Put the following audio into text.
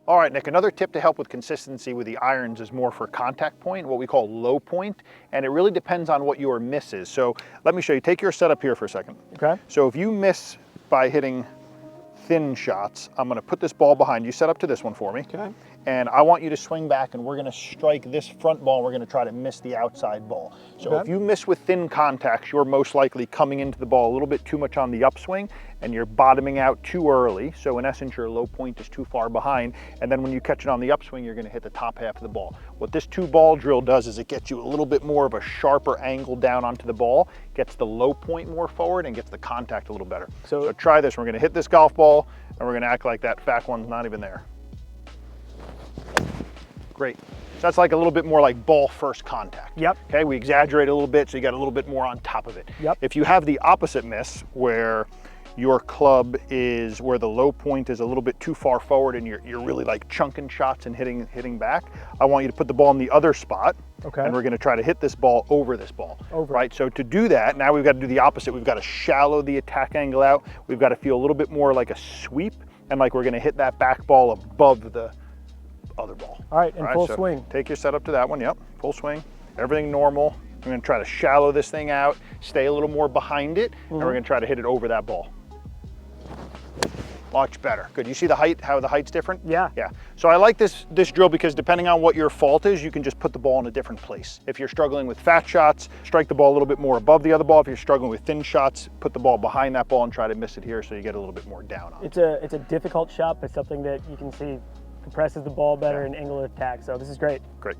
All right, Nick, another tip to help with consistency with the irons is more for contact point, what we call low point, and it really depends on what your miss is. So let me show you. Take your setup here for a second. Okay. So if you miss by hitting thin shots, I'm gonna put this ball behind you. Set up to this one for me. Okay. And I want you to swing back and we're gonna strike this front ball and we're gonna try to miss the outside ball. So Okay. if you miss with thin contacts, you're most likely coming into the ball a little bit too much on the upswing and you're bottoming out too early. So in essence, your low point is too far behind. And then when you catch it on the upswing, you're gonna hit the top half of the ball. What this 2-ball drill does is it gets you a little bit more of a sharper angle down onto the ball, gets the low point more forward and gets the contact a little better. So try this. We're gonna hit this golf ball and we're gonna act like that fat one's not even there. Great. So that's like a little bit more like ball first contact. Yep. Okay, we exaggerate a little bit so you got a little bit more on top of it. Yep. If you have the opposite miss where your club is where the low point is a little bit too far forward and you're really like chunking shots and hitting back, I want you to put the ball in the other spot. Okay. And we're going to try to hit this ball over this ball. Over. Right? So to do that, now we've got to do the opposite. We've got to shallow the attack angle out. We've got to feel a little bit more like a sweep and like we're going to hit that back ball above the other ball. All right, in full so swing. Take your setup to that one, yep, full swing. Everything normal. We're gonna try to shallow this thing out, stay a little more behind it, and we're gonna try to hit it over that ball. Much better. Good, you see the height, how the height's different? Yeah. Yeah, so I like this drill because depending on what your fault is, you can just put the ball in a different place. If you're struggling with fat shots, strike the ball a little bit more above the other ball. If you're struggling with thin shots, put the ball behind that ball and try to miss it here so you get a little bit more down on it. It's a difficult shot, but something that you can see compresses the ball better and angle of attack. So this is great. Great.